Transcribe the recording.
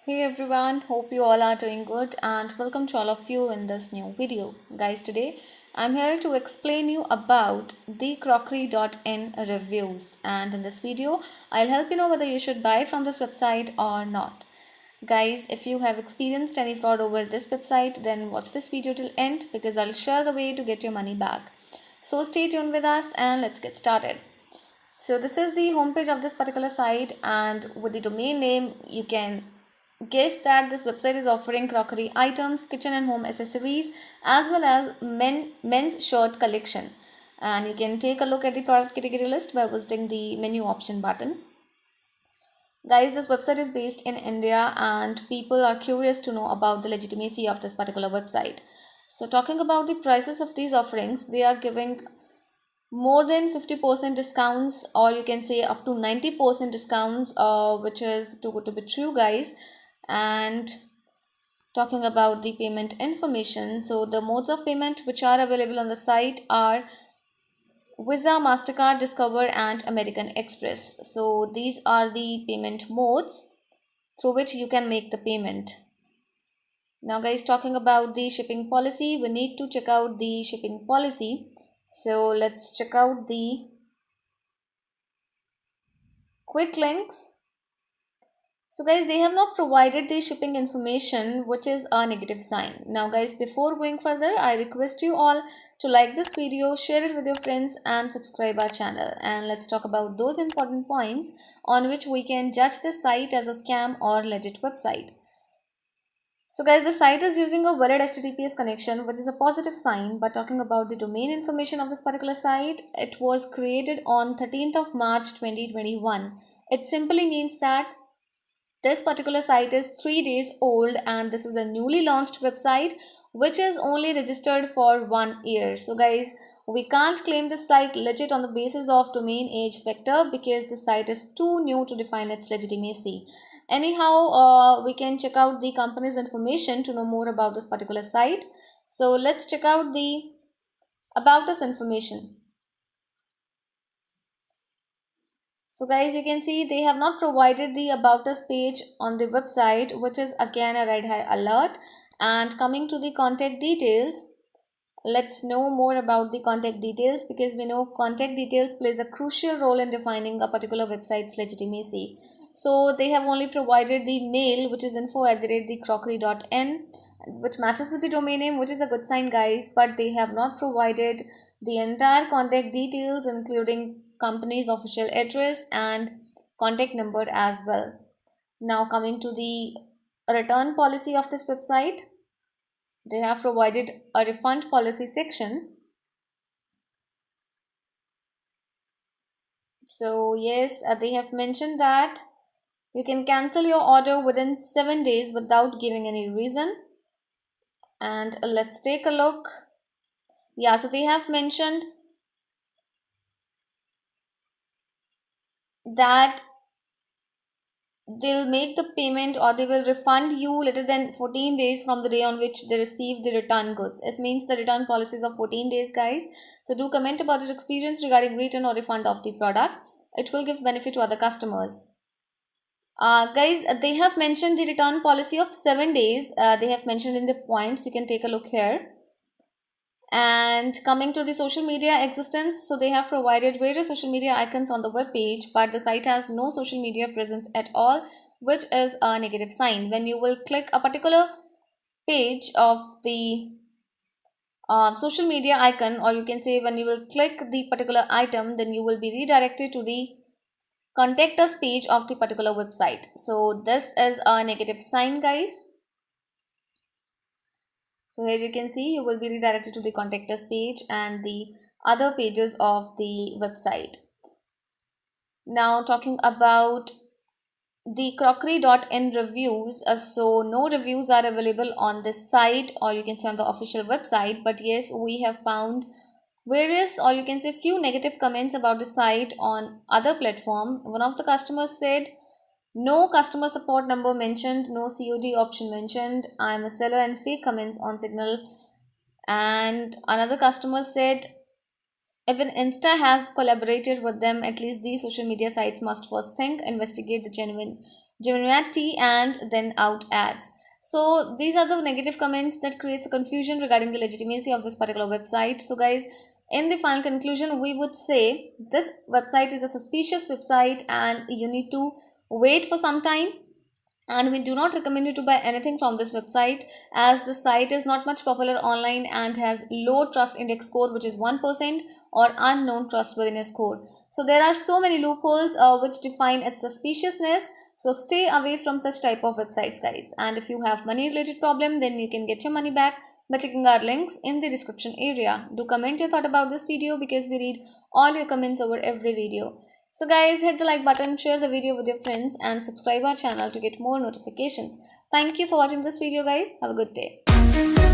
Hey everyone, hope you all are doing good and welcome to all of you in this new video. Guys, today I'm here to explain you about the crockery.in reviews, and in this video I'll help you know whether you should buy from this website or not. Guys, if you have experienced any fraud over this website, then watch this video till end because I'll share the way to get your money back. So stay tuned with us and let's get started. So this is the homepage of this particular site, and with the domain name you can guess that this website is offering crockery items, kitchen and home accessories, as well as men's shirt collection. And you can take a look at the product category list by visiting the menu option button. Guys, this website is based in India and people are curious to know about the legitimacy of this particular website. So talking about the prices of these offerings, they are giving more than 50% discounts, or you can say up to 90% discounts, which is too good to be true, guys. And talking about the payment information, so the modes of payment which are available on the site are Visa, MasterCard, Discover and American Express. So these are the payment modes through which you can make the payment. Now guys, talking about the shipping policy, we need to check out the shipping policy. So let's check out the quick links. So guys, they have not provided the shipping information, which is a negative sign. Now guys, before going further, I request you all to like this video, share it with your friends and subscribe our channel. And let's talk about those important points on which we can judge this site as a scam or legit website. So guys, the site is using a valid HTTPS connection, which is a positive sign. But talking about the domain information of this particular site, it was created on 13th of March 2021. It simply means that this particular site is 3 days old and this is a newly launched website which is only registered for 1 year. So guys, we can't claim this site legit on the basis of domain age factor because the site is too new to define its legitimacy. Anyhow, we can check out the company's information to know more about this particular site. So let's check out the about us information. So guys, you can see they have not provided the about us page on the website, which is again a red high alert. And coming to the contact details, let's know more about the contact details because we know contact details plays a crucial role in defining a particular website's legitimacy. So they have only provided the mail, which is info@thecrockery.in, which matches with the domain name, which is a good sign, guys. But they have not provided the entire contact details, including company's official address and contact number as well. Now coming to the return policy of this website, they have provided a refund policy section. So yes, they have mentioned that you can cancel your order within 7 days without giving any reason. And let's take a look. Yeah, so they have mentioned that they'll make the payment or they will refund you later than 14 days from the day on which they receive the return goods. It means the return policies of 14 days, guys. So do comment about your experience regarding return or refund of the product. It will give benefit to other customers. Guys, they have mentioned the return policy of 7 days. They have mentioned in the points. You can take a look here. And coming to the social media existence, so they have provided various social media icons on the web page, but the site has no social media presence at all, which is a negative sign. When you will click a particular page of the social media icon, or you can say when you will click the particular item, then you will be redirected to the contact us page of the particular website. So this is a negative sign, guys. So here you can see you will be redirected to the contact us page and the other pages of the website. Now talking about the crockery.in reviews, so no reviews are available on this site, or you can say on the official website, but yes, we have found various, or you can say few negative comments about the site on other platform. One of the customers said, no customer support number mentioned, no COD option mentioned, I am a seller, and fake comments on Signal. And another customer said, even Insta has collaborated with them, at least these social media sites must first think, investigate the genuine genuinity, and then out ads. So these are the negative comments that creates a confusion regarding the legitimacy of this particular website. So guys, in the final conclusion, we would say this website is a suspicious website and you need to wait for some time, and we do not recommend you to buy anything from this website as the site is not much popular online and has low trust index score, which is 1%, or unknown trustworthiness score. So there are so many loopholes which define its suspiciousness. So stay away from such type of websites, guys. And if you have money related problem, then you can get your money back by checking our links in the description area. Do comment your thought about this video because we read all your comments over every video. So guys, hit the like button, share the video with your friends, and subscribe our channel to get more notifications. Thank you for watching this video, guys. Have a good day.